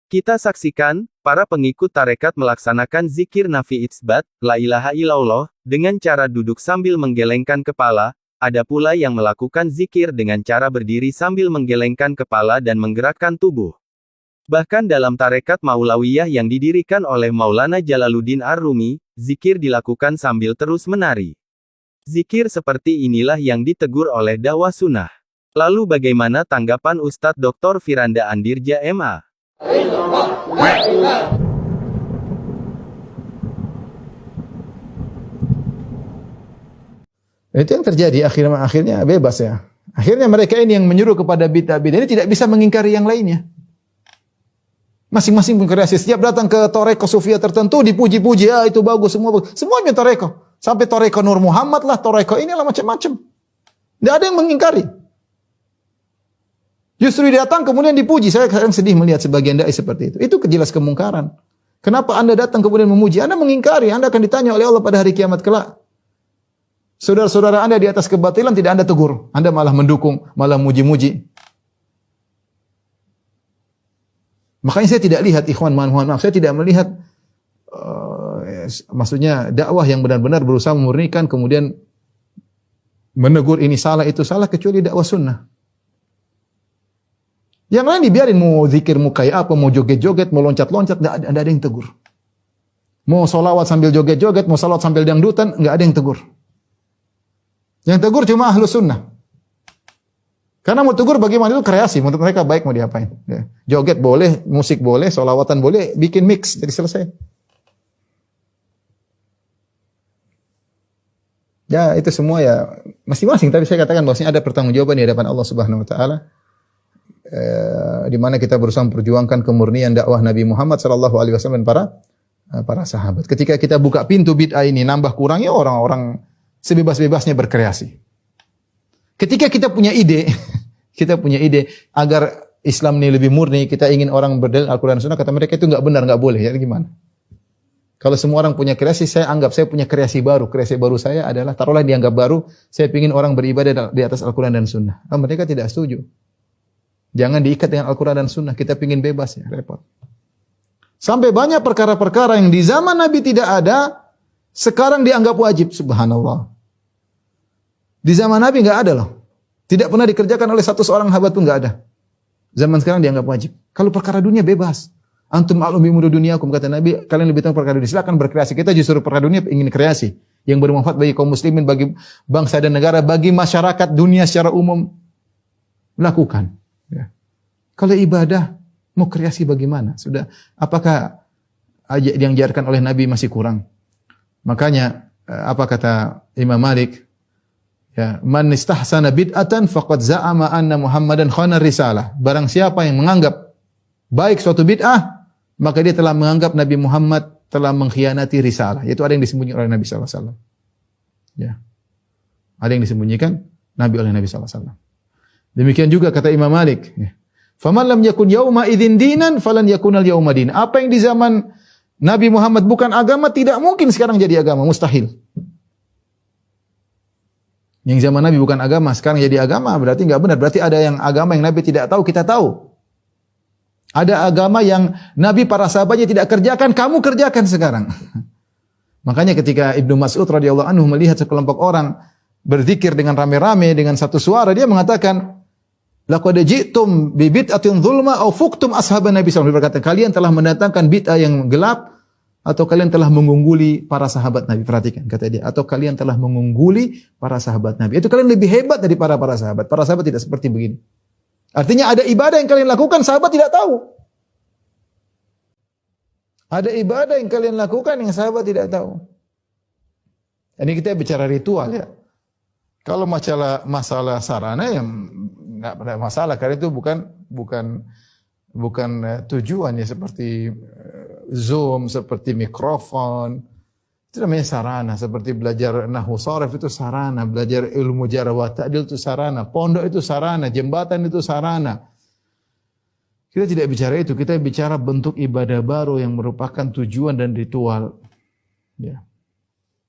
Kita saksikan, para pengikut tarekat melaksanakan zikir nafi itsbat, la ilaha illallah, dengan cara duduk sambil menggelengkan kepala, ada pula yang melakukan zikir dengan cara berdiri sambil menggelengkan kepala dan menggerakkan tubuh. Bahkan dalam tarekat Maulawiyah yang didirikan oleh Maulana Jalaluddin Ar-Rumi, zikir dilakukan sambil terus menari. Zikir seperti inilah yang ditegur oleh dakwah sunnah. Lalu bagaimana tanggapan Ustadz Dr. Firanda Andirja MA? Itu yang terjadi akhirnya bebas ya. Akhirnya mereka ini yang menyuruh kepada bid'ah-bid'ah ini tidak bisa mengingkari yang lainnya. Masing-masing berkreasi. Setiap datang ke toreko sufia tertentu dipuji-puji, itu bagus, semua bagus. Semuanya toreko. Sampai toreko Nur Muhammad lah, toreko inilah macam-macam. Tidak ada yang mengingkari. Justru datang kemudian dipuji. Saya kadang sedih melihat sebagian dai seperti itu. Itu jelas kemungkaran. Kenapa Anda datang kemudian memuji? Anda mengingkari. Anda akan ditanya oleh Allah pada hari kiamat kelak. Saudara-saudara Anda di atas kebatilan tidak Anda tegur. Anda malah mendukung, malah muji-muji. Makanya saya tidak lihat, ikhwan, mohon maaf, saya tidak melihat maksudnya dakwah yang benar-benar berusaha memurnikan kemudian menegur ini salah, itu salah, kecuali dakwah sunnah. Yang lain dibiarin, mau zikir, mau kayak apa, mau joget-joget, mau loncat-loncat, enggak ada yang tegur. Mau solawat sambil joget-joget, mau salawat sambil dangdutan, enggak ada yang tegur. Yang tegur cuma ahlus sunnah. Karena mau tegur bagaimana itu kreasi, menurut mereka baik mau diapain. Ya. Joget boleh, musik boleh, solawatan boleh, bikin mix, jadi selesai. Ya itu semua ya masing-masing. Tadi saya katakan bahwasanya ada pertanggungjawaban di hadapan Allah Subhanahu Wa Taala. Di mana kita berusaha memperjuangkan kemurnian dakwah Nabi Muhammad SAW dan para sahabat. Ketika kita buka pintu bid'ah ini, nambah kurangnya orang-orang sebebas-bebasnya berkreasi. Ketika kita punya ide agar Islam ini lebih murni, kita ingin orang berdalil Al-Quran dan Sunnah, kata mereka itu enggak benar, enggak boleh. Ya gimana? Kalau semua orang punya kreasi, saya anggap saya punya kreasi baru. Kreasi baru saya adalah, taruhlah dianggap baru, saya ingin orang beribadah di atas Al-Quran dan Sunnah. Mereka tidak setuju. Jangan diikat dengan Al-Quran dan Sunnah. Kita ingin bebas ya, repot. Sampai banyak perkara-perkara yang di zaman Nabi tidak ada, sekarang dianggap wajib. Subhanallah. Di zaman Nabi enggak ada loh. Tidak pernah dikerjakan oleh satu seorang sahabat pun enggak ada. Zaman sekarang dianggap wajib. Kalau perkara dunia bebas. Antum a'lamu bi umuri dunyakum, kata Nabi, kalian lebih tahu perkara dunia. Silakan berkreasi. Kita justru perkara dunia ingin kreasi yang bermanfaat bagi kaum muslimin, bagi bangsa dan negara, bagi masyarakat dunia secara umum. Lakukan. Ya. Kalau ibadah mau kreasi bagaimana? Sudah, apakah yang diajarkan oleh Nabi masih kurang? Makanya apa kata Imam Malik? Ya, man istahsana bid'atan faqad za'ama anna Muhammadan khana risalah. Barang siapa yang menganggap baik suatu bid'ah, maka dia telah menganggap Nabi Muhammad telah mengkhianati risalah. Yaitu ada yang disembunyikan oleh Nabi sallallahu alaihi wasallam. Ya. Ada yang disembunyikan oleh Nabi sallallahu alaihi wasallam. Demikian juga kata Imam Malik, ya. Faman lam yakun yauma idzin dinan falan yakunal yauma din. Apa yang di zaman Nabi Muhammad bukan agama, tidak mungkin sekarang jadi agama, mustahil. Yang zaman Nabi bukan agama, sekarang jadi agama, berarti enggak benar. Berarti ada yang agama yang Nabi tidak tahu, kita tahu. Ada agama yang Nabi para sahabatnya tidak kerjakan, kamu kerjakan sekarang. Makanya ketika Ibnu Mas'ud radhiyallahu anhu melihat sekelompok orang berzikir dengan rame-rame dengan satu suara, dia mengatakan, laqad ji'tum bi bid'atin dzulma aw fuqtum ashaban Nabi sallallahu alaihi wasallam. Berkata, kalian telah mendatangkan bid'ah yang gelap atau kalian telah mengungguli para sahabat Nabi. Perhatikan kata dia, atau kalian telah mengungguli para sahabat Nabi. Itu kalian lebih hebat dari para sahabat. Para sahabat tidak seperti begini. Artinya ada ibadah yang kalian lakukan sahabat tidak tahu. Ada ibadah yang kalian lakukan yang sahabat tidak tahu. Ini kita bicara ritual ya. Kalau masalah sarana ya enggak ada masalah, karena itu bukan tujuan ya, seperti Zoom, seperti mikrofon. Itu namanya sarana, seperti belajar nahwu sharaf itu sarana, belajar ilmu jarh wa ta'dil itu sarana, pondok itu sarana, jembatan itu sarana. Kita tidak bicara itu, kita bicara bentuk ibadah baru yang merupakan tujuan dan ritual. Ya.